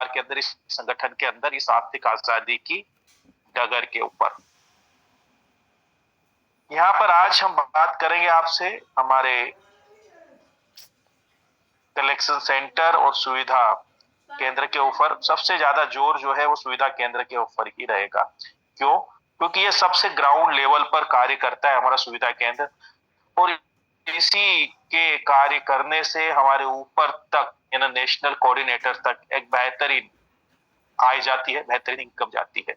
के अंदर, इस संगठन के अंदर, इस आर्थिक आजादी की डगर के ऊपर। यहाँ पर आज हम बात करेंगे आपसे हमारे कलेक्शन सेंटर और सुविधा केंद्र के ऊपर। सबसे ज्यादा जोर जो है वो सुविधा केंद्र के ऊपर ही रहेगा। क्यों? क्योंकि ये सबसे ग्राउंड लेवल पर कार्य करता है हमारा सुविधा केंद्र, और इसी के कार्य करने से हमारे ऊपर तक यानी नेशनल कोऑर्डिनेटर तक एक बेहतरीन आय जाती है, बेहतरीन इनकम जाती है।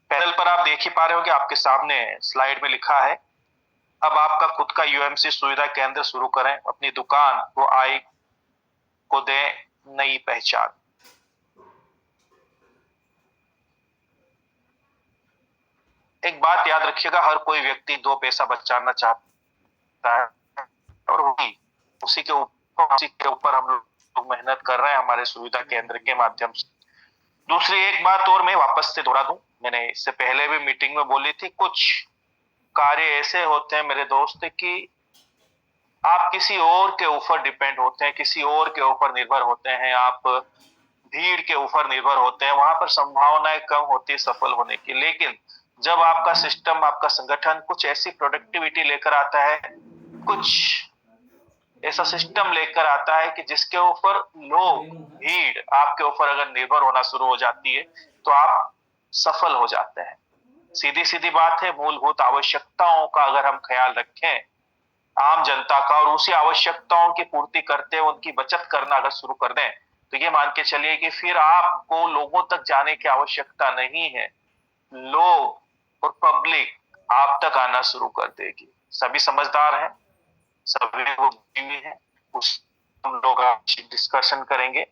पैनल पर आप देख ही पा रहे हो कि आपके सामने स्लाइड में लिखा है, अब आपका खुद का यूएमसी सुविधा केंद्र शुरू करें, अपनी दुकान को आय को दें नई पहचान। एक बात याद रखिएगा, हर कोई व्यक्ति दो पैसा बचाना चाहता है, और उसी के ऊपर हम लोग मेहनत कर रहे हैं हमारे सुविधा केंद्र के माध्यम से। दूसरी एक बात और मैं वापस से दोहरा दूं, मैंने इससे पहले भी मीटिंग में बोली थी, कुछ कार्य ऐसे होते हैं मेरे दोस्त कि आप किसी और के ऊपर डिपेंड होते हैं, किसी और के ऊपर निर्भर होते हैं, आप भीड़ के ऊपर निर्भर होते हैं, वहां पर संभावनाएं कम होती है सफल होने की। लेकिन जब आपका सिस्टम, आपका संगठन कुछ ऐसी प्रोडक्टिविटी लेकर आता है, कुछ ऐसा सिस्टम लेकर आता है कि जिसके ऊपर लोग, भीड़ आपके ऊपर अगर निर्भर होना शुरू हो जाती है तो आप सफल हो जाते हैं। सीधी सीधी बात है, मूलभूत आवश्यकताओं का अगर हम ख्याल रखें आम जनता का, और उसी आवश्यकताओं की पूर्ति करते हुए उनकी बचत करना अगर शुरू कर दें, तो ये मान के चलिए कि फिर आपको लोगों तक जाने की आवश्यकता नहीं है, लोग और पब्लिक आप तक आना शुरू कर देगी। सभी समझदार हैं, सभी बुद्धिजीवी हैं, उस हम लोग आज डिस्कशन करेंगे।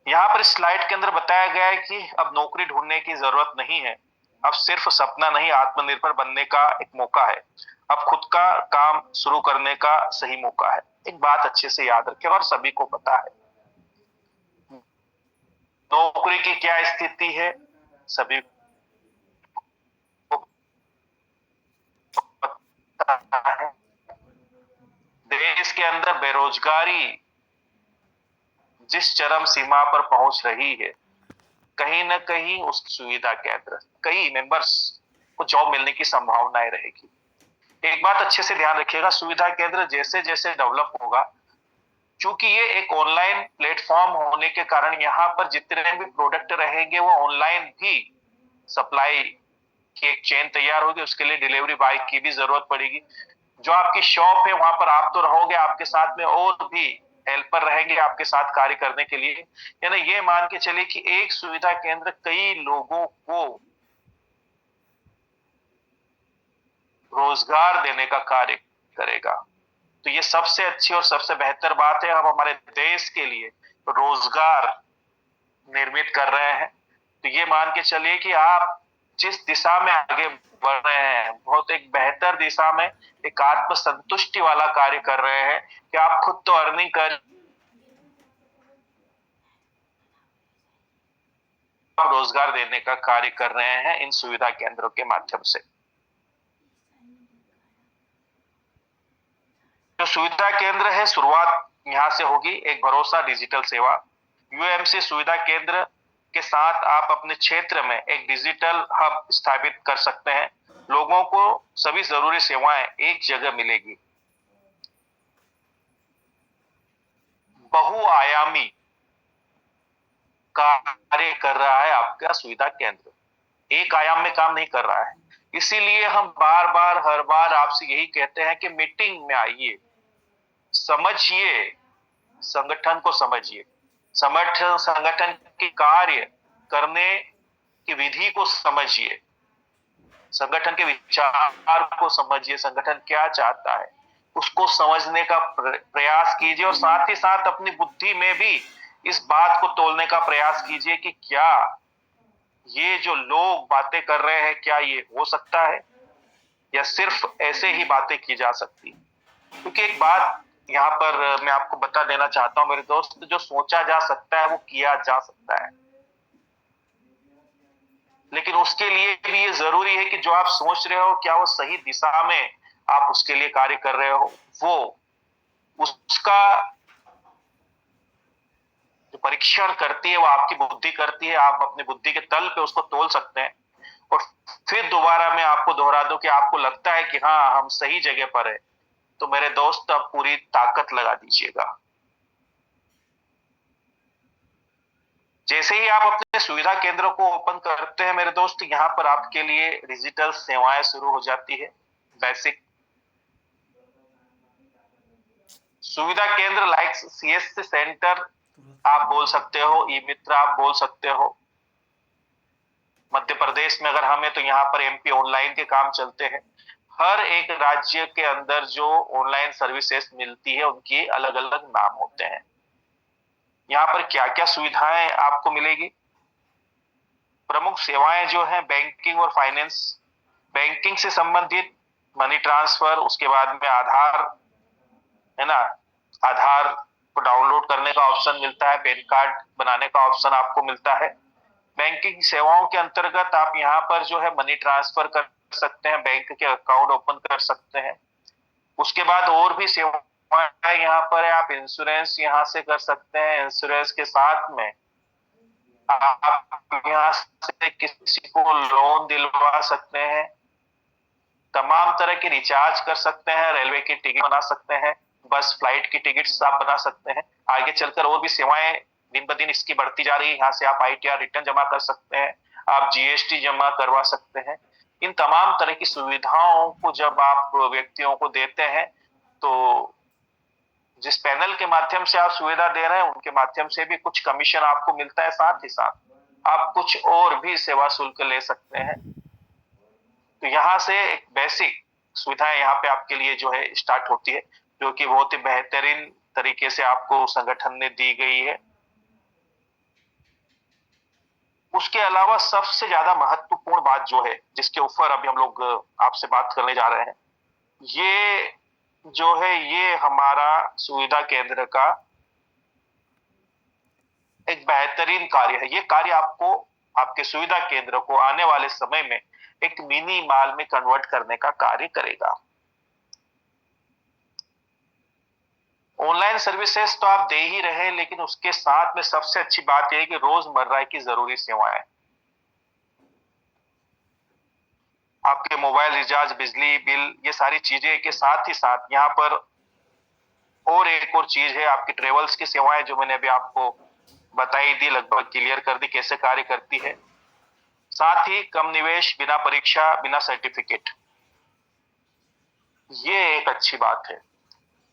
यहाँ पर स्लाइड के अंदर बताया गया है कि अब नौकरी ढूंढने की जरूरत नहीं है, अब सिर्फ सपना नहीं, आत्मनिर्भर बनने का एक मौका है, अब खुद का काम शुरू करने का सही मौका है। एक बात अच्छे से याद रखें, और सभी को पता है नौकरी की क्या स्थिति है, सभी को पता है। देश के अंदर बेरोजगारी जिस चरम सीमा पर पहुंच रही है, कहीं ना कहीं उस सुविधा केंद्र, कई मेंबर्स को जॉब मिलने की संभावनाएं रहेगी। एक बात अच्छे से ध्यान रखिएगा, सुविधा केंद्र जैसे जैसे डेवलप होगा, चूंकि ये एक ऑनलाइन प्लेटफॉर्म होने के कारण यहाँ पर जितने भी प्रोडक्ट रहेंगे वो ऑनलाइन भी सप्लाई की एक चेन तैयार होगी। उसके लिए डिलीवरी बॉय की भी जरूरत पड़ेगी। जो आपकी शॉप है वहां पर आप तो रहोगे, आपके साथ में और भी हेल्पर रहेंगे आपके साथ कार्य करने के लिए। यानी ये मान के चलिए कि एक सुविधा केंद्र कई लोगों को रोजगार देने का कार्य करेगा। तो ये सबसे अच्छी और सबसे बेहतर बात है, हम हमारे देश के लिए रोजगार निर्मित कर रहे हैं। तो ये मान के चलिए कि आप जिस दिशा में आगे बढ़ रहे हैं, बहुत एक बेहतर दिशा में, एक आत्मसंतुष्टि वाला कार्य कर रहे हैं कि आप खुद तो अर्निंग कर, रोजगार देने का कार्य कर रहे हैं इन सुविधा केंद्रों के माध्यम से। जो सुविधा केंद्र है, शुरुआत यहां से होगी, एक भरोसा डिजिटल सेवा। यूएमसी सुविधा केंद्र के साथ आप अपने क्षेत्र में एक डिजिटल हब स्थापित कर सकते हैं। लोगों को सभी जरूरी सेवाएं एक जगह मिलेगी। बहुआयामी कार्य कर रहा है आपका सुविधा केंद्र, एक आयाम में काम नहीं कर रहा है। इसीलिए हम बार बार हर बार आपसे यही कहते हैं कि मीटिंग में आइए, समझिए, संगठन को समझिए, संगठन के कार्य करने की विधि को समझिए, संगठन के विचार को समझिए, संगठन क्या चाहता है उसको समझने का प्रयास कीजिए, और साथ ही साथ अपनी बुद्धि में भी इस बात को तोलने का प्रयास कीजिए कि क्या ये जो लोग बातें कर रहे हैं क्या ये हो सकता है, या सिर्फ ऐसे ही बातें की जा सकती है। क्योंकि एक बात यहाँ पर मैं आपको बता देना चाहता हूं मेरे दोस्त, जो सोचा जा सकता है वो किया जा सकता है, लेकिन उसके लिए भी ये जरूरी है कि जो आप सोच रहे हो क्या वो सही दिशा में आप उसके लिए कार्य कर रहे हो, वो उस परीक्षण करती है, वो आपकी बुद्धि करती है, आप अपनी बुद्धि के तल पे उसको तोल सकते हैं। और फिर दोबारा मैं आपको दोहरा दूं कि आपको लगता है कि हाँ, हम सही जगह पर है, तो मेरे दोस्त अब पूरी ताकत लगा दीजिएगा। जैसे ही आप अपने सुविधा केंद्र को ओपन करते हैं मेरे दोस्त, यहाँ पर आपके लिए डिजिटल सेवाएं शुरू हो जाती है। बेसिक सुविधा केंद्र लाइक सीएससी सेंटर आप बोल सकते हो, ई मित्र आप बोल सकते हो। मध्य प्रदेश में अगर हम है तो यहाँ पर एमपी ऑनलाइन के काम चलते हैं। हर एक राज्य के अंदर जो ऑनलाइन सर्विसेज मिलती है उनकी अलग अलग नाम होते हैं। यहाँ पर क्या क्या सुविधाएं आपको मिलेगी? प्रमुख सेवाएं जो है बैंकिंग और फाइनेंस, बैंकिंग से संबंधित मनी ट्रांसफर, उसके बाद में आधार, है ना, आधार को डाउनलोड करने का ऑप्शन मिलता है, पैन कार्ड बनाने का ऑप्शन आपको मिलता है। बैंकिंग सेवाओं के अंतर्गत आप यहाँ पर जो है मनी ट्रांसफर कर सकते हैं, बैंक के अकाउंट ओपन कर सकते हैं। उसके बाद और भी सेवाएं यहाँ पर है, आप इंश्योरेंस यहाँ से कर सकते हैं। इंश्योरेंस के साथ में आप यहाँ से किसी को लोन दिलवा सकते हैं, तमाम तरह के रिचार्ज कर सकते हैं, रेलवे की टिकट बना सकते हैं, बस फ्लाइट की टिकट आप बना सकते हैं। आगे चलकर और भी सेवाएं दिन ब दिन इसकी बढ़ती जा रही है। यहाँ से आप आईटीआर रिटर्न जमा कर सकते हैं, आप जीएसटी जमा करवा सकते हैं। इन तमाम तरह की सुविधाओं को जब आप व्यक्तियों को देते हैं तो जिस पैनल के माध्यम से आप सुविधा दे रहे हैं उनके माध्यम से भी कुछ कमीशन आपको मिलता है। साथ ही साथ आप कुछ और भी सेवा शुल्क ले सकते हैं। तो यहाँ से एक बेसिक सुविधाएं यहाँ पे आपके लिए जो है स्टार्ट होती है, जो कि बहुत ही बेहतरीन तरीके से आपको संगठन ने दी गई है। उसके अलावा सबसे ज्यादा महत्वपूर्ण बात जो है, जिसके ऊपर अभी हम लोग आपसे बात करने जा रहे हैं, ये जो है ये हमारा सुविधा केंद्र का एक बेहतरीन कार्य है। ये कार्य आपको आपके सुविधा केंद्र को आने वाले समय में एक मिनी मॉल में कन्वर्ट करने का कार्य करेगा। ऑनलाइन सर्विसेज तो आप दे ही रहे, लेकिन उसके साथ में सबसे अच्छी बात यह है कि रोजमर्रा की जरूरी सेवाएं, आपके मोबाइल रिचार्ज, बिजली बिल, ये सारी चीजें के साथ ही साथ यहाँ पर और एक और चीज है, आपकी ट्रेवल्स की सेवाएं, जो मैंने अभी आपको बताई दी, लगभग क्लियर कर दी कैसे कार्य करती है। साथ ही कम निवेश, बिना परीक्षा, बिना सर्टिफिकेट, ये एक अच्छी बात है।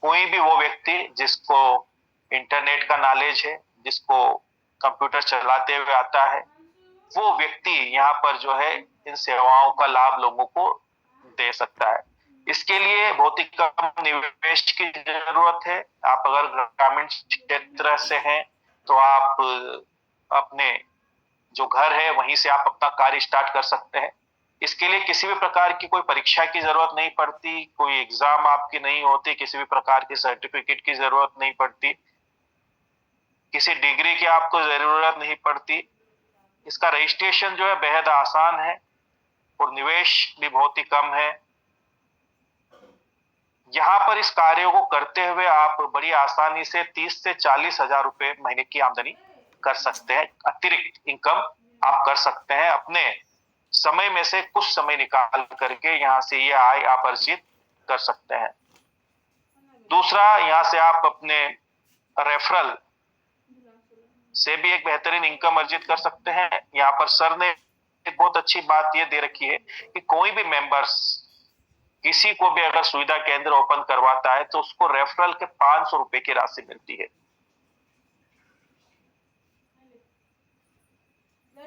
कोई भी वो व्यक्ति जिसको इंटरनेट का नॉलेज है, जिसको कंप्यूटर चलाते हुए आता है, वो व्यक्ति यहाँ पर जो है इन सेवाओं का लाभ लोगों को दे सकता है। इसके लिए बहुत ही कम निवेश की जरूरत है। आप अगर ग्रामीण क्षेत्र से हैं तो आप अपने जो घर है वहीं से आप अपना कार्य स्टार्ट कर सकते हैं। इसके लिए किसी भी प्रकार की कोई परीक्षा की जरूरत नहीं पड़ती, कोई एग्जाम आपकी नहीं होती, किसी भी प्रकार के सर्टिफिकेट की जरूरत नहीं पड़ती, किसी डिग्री की आपको जरूरत नहीं पड़ती। इसका रजिस्ट्रेशन जो है बेहद आसान है और निवेश भी बहुत ही कम है। यहाँ पर इस कार्य को करते हुए आप बड़ी आसानी से 30 से 40 हजार रुपए महीने की आमदनी कर सकते हैं। अतिरिक्त इनकम आप कर सकते हैं, अपने समय में से कुछ समय निकाल करके यहाँ से ये आय आप अर्जित कर सकते हैं। दूसरा, यहाँ से आप अपने रेफरल से भी एक बेहतरीन इनकम अर्जित कर सकते हैं। यहाँ पर सर ने एक बहुत अच्छी बात ये दे रखी है कि कोई भी मेंबर्स किसी को भी अगर सुविधा केंद्र ओपन करवाता है तो उसको रेफरल के 500 रुपए की राशि मिलती है।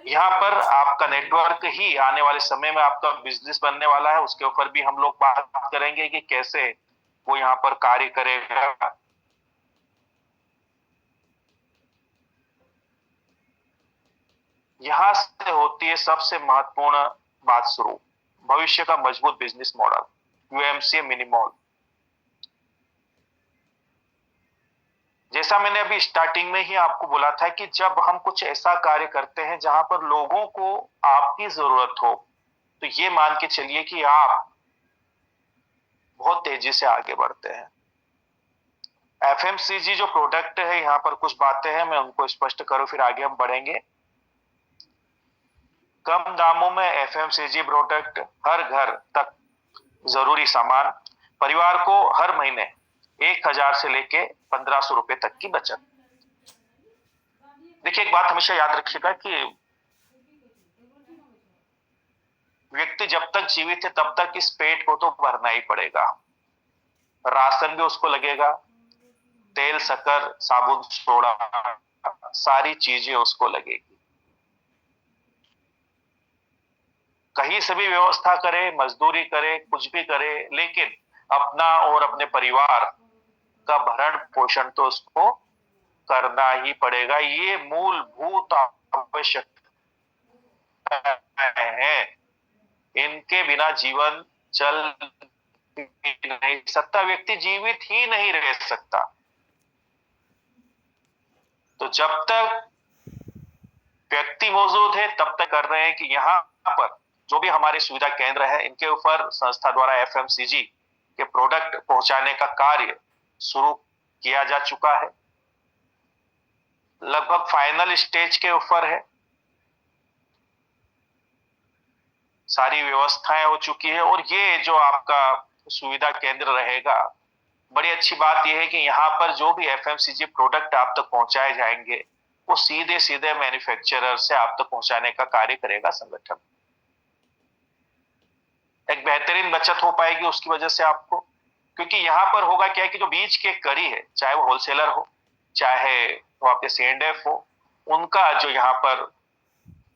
यहाँ पर आपका नेटवर्क ही आने वाले समय में आपका बिजनेस बनने वाला है। उसके ऊपर भी हम लोग बात करेंगे कि कैसे वो यहाँ पर कार्य करेगा। यहां से होती है सबसे महत्वपूर्ण बात शुरू, भविष्य का मजबूत बिजनेस मॉडल, यूएमसीए मिनी मॉल। जैसा मैंने अभी स्टार्टिंग में ही आपको बोला था कि जब हम कुछ ऐसा कार्य करते हैं जहां पर लोगों को आपकी जरूरत हो, तो ये मान के चलिए कि आप बहुत तेजी से आगे बढ़ते हैं। एफएमसीजी जो प्रोडक्ट है, यहाँ पर कुछ बातें हैं, मैं उनको स्पष्ट करूं, फिर आगे हम बढ़ेंगे। कम दामों में एफएमसीजी प्रोडक्ट, हर घर तक जरूरी सामान, परिवार को हर महीने 1,000 से लेके 1,500 रुपए तक की बचत। देखिए, एक बात हमेशा याद रखिएगा कि व्यक्ति जब तक जीवित है तब तक इस पेट को तो भरना ही पड़ेगा। राशन भी उसको लगेगा, तेल, शक्कर, साबुन, सोडा, सारी चीजें उसको लगेगी। कहीं से भी व्यवस्था करे, मजदूरी करे, कुछ भी करे, लेकिन अपना और अपने परिवार का भरण पोषण तो उसको करना ही पड़ेगा। ये मूलभूत आवश्यकताएं हैं, इनके बिना जीवन चल नहीं सकता, व्यक्ति जीवित ही नहीं रह सकता। तो जब तक व्यक्ति मौजूद है तब तक कर रहे हैं कि यहाँ पर जो भी हमारे सुविधा केंद्र है, इनके ऊपर संस्था द्वारा एफएमसीजी के प्रोडक्ट पहुंचाने का कार्य शुरू किया जा चुका है, लगभग फाइनल स्टेज के ऊपर है, सारी व्यवस्थाएं हो चुकी है। और ये जो आपका सुविधा केंद्र रहेगा, बड़ी अच्छी बात यह है कि यहाँ पर जो भी एफएमसीजी प्रोडक्ट आप तक पहुंचाए जाएंगे, वो सीधे सीधे मैन्युफैक्चरर से आप तक पहुंचाने का कार्य करेगा संगठन। एक बेहतरीन बचत हो पाएगी उसकी वजह से आपको, क्योंकि यहाँ पर होगा क्या है कि जो बीच के कड़ी है, चाहे वो होलसेलर हो, चाहे वो आपके C&F हो, उनका जो यहाँ पर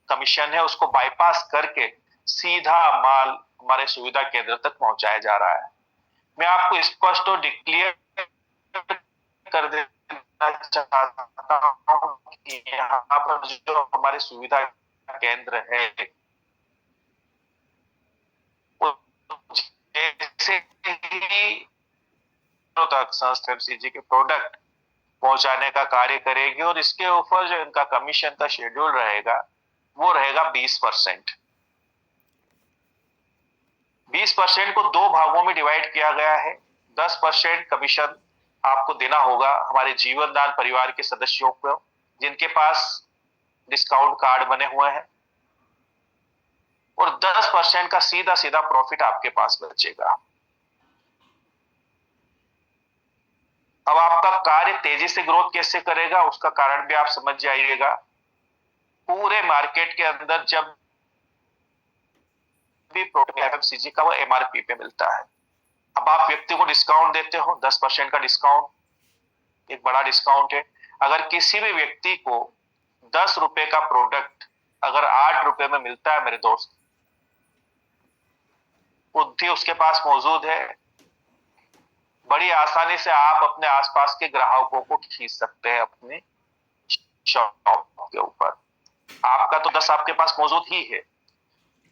कमीशन है उसको बाईपास करके सीधा माल हमारे सुविधा केंद्र तक पहुंचाया जा रहा है। मैं आपको स्पष्ट और डिक्लेयर कर देना चाहता हूं कि यहाँ पर जो हमारे सुविधा केंद्र है, जैसे ही तक संस्था एफएमसीजी के प्रोडक्ट पहुंचाने का कार्य करेगी, और इसके ऊपर जो इनका कमीशन का शेड्यूल रहेगा वो रहेगा 20%। 20% को दो भागों में डिवाइड किया गया है। 10% कमीशन आपको देना होगा हमारे जीवनदान परिवार के सदस्यों को, जिनके पास डिस्काउंट कार्ड बने हुए हैं, और 10% का सीधा सीधा प्रॉफिट आपके पास बचेगा। अब आपका कार्य तेजी से ग्रोथ कैसे करेगा उसका कारण भी आप समझ जाइएगा। पूरे मार्केट के अंदर जब भी प्रोडक्ट एफएमसीजी का वो एमआरपी पे मिलता है, अब आप व्यक्ति को डिस्काउंट देते हो, 10% का डिस्काउंट, एक बड़ा डिस्काउंट है। अगर किसी भी व्यक्ति को 10 रुपए का प्रोडक्ट अगर 8 रुपए में मिलता है, मेरे दोस्त, बुद्धि उसके पास मौजूद है, बड़ी आसानी से आप अपने आसपास के ग्राहकों को खींच सकते हैं अपने शॉप के ऊपर। आपका तो 10 आपके पास मौजूद ही है।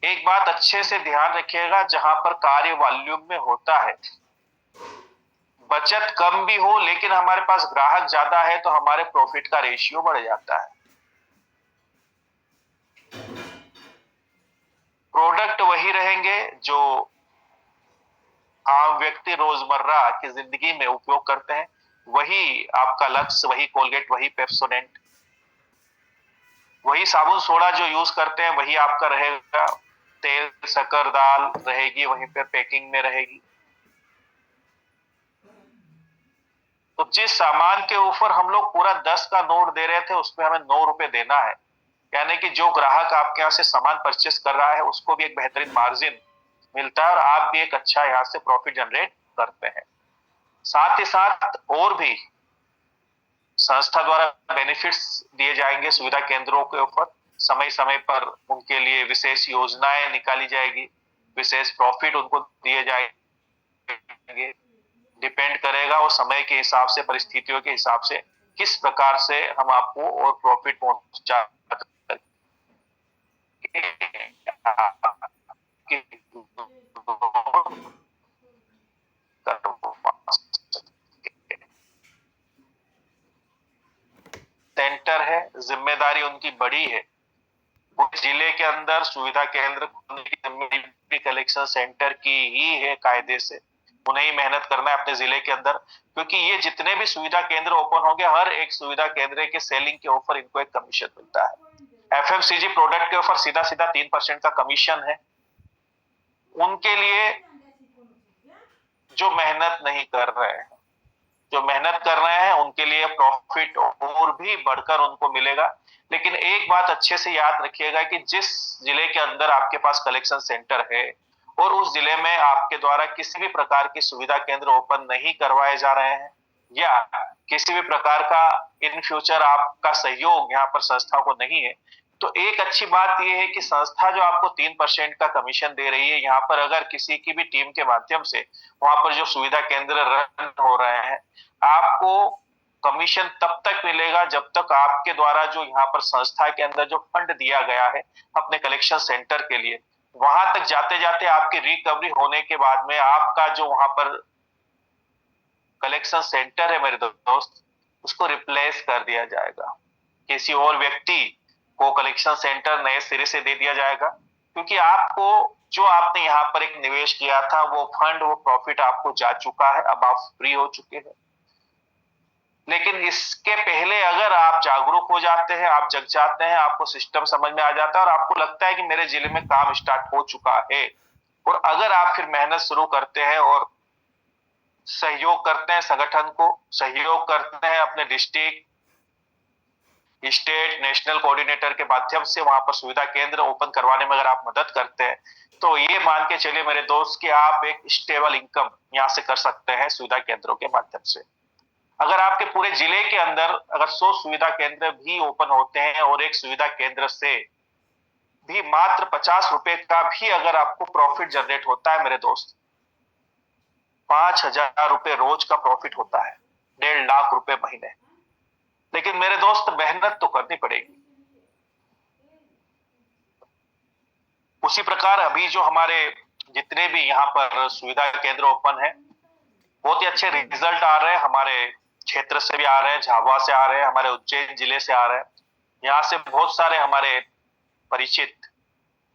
एक बात अच्छे से ध्यान रखिएगा, जहां पर कार्य वॉल्यूम में होता है, बचत कम भी हो लेकिन हमारे पास ग्राहक ज्यादा है, तो हमारे प्रॉफिट का रेशियो बढ़ जाता है। प्रोडक्ट वही रहेंगे जो आम व्यक्ति रोजमर्रा की जिंदगी में उपयोग करते हैं, वही आपका लक्ष्य, वही कोलगेट, वही पेप्सोडेंट, वही साबुन सोडा जो यूज करते हैं वही आपका रहेगा, तेल, शक्कर, दाल रहेगी वहीं पे पैकिंग में रहेगी। तो जिस सामान के ऊपर हम लोग पूरा 10 का नोट दे रहे थे, उसमें हमें 9 रुपए देना है, यानी कि जो ग्राहक आपके यहाँ से सामान परचेस कर रहा है उसको भी एक बेहतरीन मार्जिन मिलता है, और आप भी एक अच्छा यहाँ से प्रॉफिट जनरेट करते हैं। साथ ही साथ और भी संस्था द्वारा बेनिफिट्स दिए जाएंगे सुविधा केंद्रों के ऊपर, समय समय पर उनके लिए विशेष योजनाएं निकाली जाएगी, विशेष प्रॉफिट उनको दिए जाएंगे। डिपेंड करेगा वो समय के हिसाब से, परिस्थितियों के हिसाब से, किस प्रकार से हम आपको और प्रॉफिट पहुंचा सेंटर है, जिम्मेदारी उनकी बड़ी है। जिले के अंदर सुविधा केंद्र कलेक्शन सेंटर की ही है कायदे से, उन्हें ही मेहनत करना है अपने जिले के अंदर, क्योंकि ये जितने भी सुविधा केंद्र ओपन होंगे, हर एक सुविधा केंद्र के सेलिंग के ऊपर इनको एक कमीशन मिलता है। एफएमसीजी प्रोडक्ट के ऊपर सीधा सीधा 3% का कमीशन है। उनके लिए जो मेहनत नहीं कर रहे हैं, जो मेहनत कर रहे हैं उनके लिए प्रॉफिट और भी बढ़कर उनको मिलेगा। लेकिन एक बात अच्छे से याद रखिएगा कि जिस जिले के अंदर आपके पास कलेक्शन सेंटर है और उस जिले में आपके द्वारा किसी भी प्रकार की सुविधा केंद्र ओपन नहीं करवाए जा रहे हैं, या किसी भी प्रकार का इन फ्यूचर आपका सहयोग यहाँ पर संस्था को नहीं है, तो एक अच्छी बात यह है कि संस्था जो आपको 3% का कमीशन दे रही है, यहाँ पर अगर किसी की भी टीम के माध्यम से वहां पर जो सुविधा केंद्र रन हो रहे हैं, आपको कमीशन तब तक मिलेगा जब तक आपके द्वारा जो यहाँ पर संस्था के अंदर जो फंड दिया गया है अपने कलेक्शन सेंटर के लिए, वहां तक जाते जाते आपकी रिकवरी होने के बाद में आपका जो वहां पर कलेक्शन सेंटर है मेरे दोस्त, उसको रिप्लेस कर दिया जाएगा, किसी और व्यक्ति को कलेक्शन सेंटर नए सिरे से दे दिया जाएगा, क्योंकि आपको जो आपने यहाँ पर एक निवेश किया था वो फंड, वो प्रॉफिट आपको जा चुका है, अब आप फ्री हो चुके हैं। लेकिन इसके पहले अगर आप जागरूक हो जाते हैं, आप जग जाते हैं, आपको सिस्टम समझ में आ जाता है और आपको लगता है कि मेरे जिले में काम स्टार्ट हो चुका है, और अगर आप फिर मेहनत शुरू करते हैं और सहयोग करते हैं, संगठन को सहयोग करते हैं अपने डिस्ट्रिक्ट, स्टेट, नेशनल कोऑर्डिनेटर के माध्यम से वहां पर सुविधा केंद्र ओपन करवाने में अगर आप मदद करते हैं, तो ये मान के चलिए मेरे दोस्त कि आप एक स्टेबल इनकम यहां से कर सकते हैं सुविधा केंद्रों के माध्यम से। अगर आपके पूरे जिले के अंदर अगर 100 सुविधा केंद्र भी ओपन होते हैं और एक सुविधा केंद्र से भी मात्र 50 रुपए का भी अगर आपको प्रॉफिट जनरेट होता है मेरे दोस्त, 5,000 रुपए रोज का प्रॉफिट होता है, 1.5 लाख रुपए महीने। लेकिन मेरे दोस्त मेहनत तो करनी पड़ेगी। उसी प्रकार अभी जो हमारे जितने भी यहाँ पर सुविधा केंद्र ओपन है, बहुत ही अच्छे रिजल्ट आ रहे हैं, हमारे क्षेत्र से भी आ रहे हैं, झाबुआ से आ रहे हैं, हमारे उज्जैन जिले से आ रहे हैं। यहाँ से बहुत सारे हमारे परिचित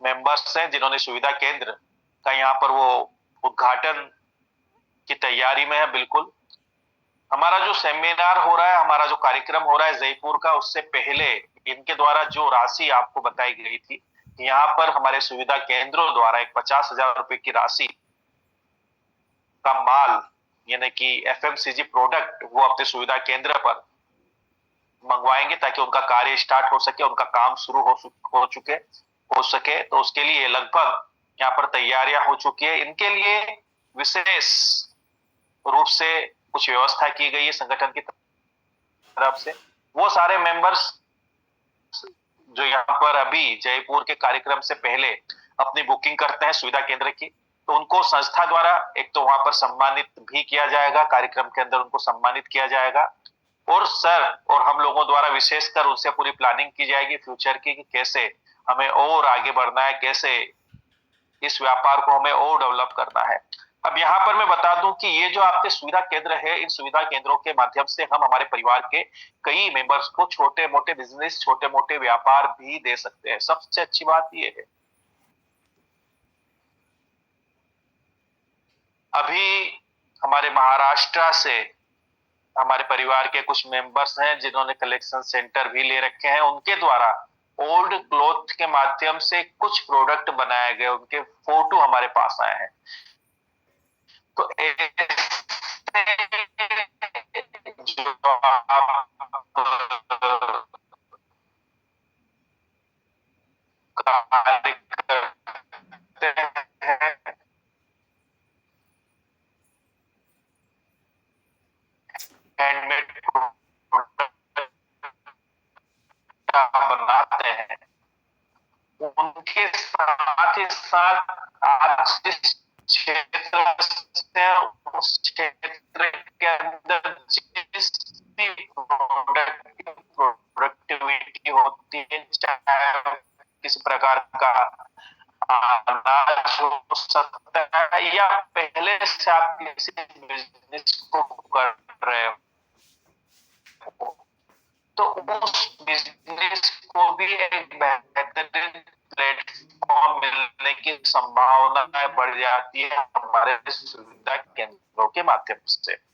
मेंबर्स हैं जिन्होंने सुविधा केंद्र का यहाँ पर वो उद्घाटन की तैयारी में है। बिल्कुल हमारा जो सेमिनार हो रहा है, हमारा जो कार्यक्रम हो रहा है जयपुर का, उससे पहले इनके द्वारा जो राशि आपको बताई गई थी, यहाँ पर हमारे सुविधा केंद्रों द्वारा एक 50,000 रुपए की राशि का माल यानी कि एफएमसीजी प्रोडक्ट वो अपने सुविधा केंद्र पर मंगवाएंगे ताकि उनका कार्य स्टार्ट हो सके, उनका काम शुरू हो सके। तो उसके लिए लगभग यहाँ पर तैयारियां हो चुकी है। इनके लिए विशेष रूप से कुछ व्यवस्था की गई है संगठन की तरफ से। वो सारे मेंबर्स जो यहाँ पर अभी जयपुर के कार्यक्रम से पहले अपनी बुकिंग करते हैं सुविधा केंद्र की, तो उनको संस्था द्वारा एक तो वहां पर सम्मानित भी किया जाएगा, कार्यक्रम के अंदर उनको सम्मानित किया जाएगा, और सर और हम लोगों द्वारा विशेषकर उनसे पूरी प्लानिंग की जाएगी फ्यूचर की कि कैसे हमें और आगे बढ़ना है, कैसे इस व्यापार को हमें और डेवलप करना है। अब यहाँ पर मैं बता दूं कि ये जो आपके सुविधा केंद्र है, इन सुविधा केंद्रों के माध्यम से हम हमारे परिवार के कई मेंबर्स को छोटे मोटे बिजनेस, छोटे मोटे व्यापार भी दे सकते हैं। सबसे अच्छी बात ये है, अभी हमारे महाराष्ट्र से हमारे परिवार के कुछ मेंबर्स हैं जिन्होंने कलेक्शन सेंटर भी ले रखे हैं, उनके द्वारा ओल्ड क्लॉथ के माध्यम से कुछ प्रोडक्ट बनाए गए, उनके फोटो हमारे पास आए हैं। तो जो आप कार्य करते हैं, हैंडमेड बनाते हैं, उनके साथ ही साथ आप जिस क्षेत्र से उस क्षेत्र के अंदर जिस भी प्रोडक्ट की प्रोडक्टिविटी होती है, चाहे किस प्रकार का अनाज हो सकता है या पहले से आप किसी बिजनेस को कर रहे हो, तो उस बिजनेस को भी एक बेहतरीन प्लेटफॉर्म मिलने की संभावना बढ़ जाती है हमारे सुविधा केंद्र के माध्यम से।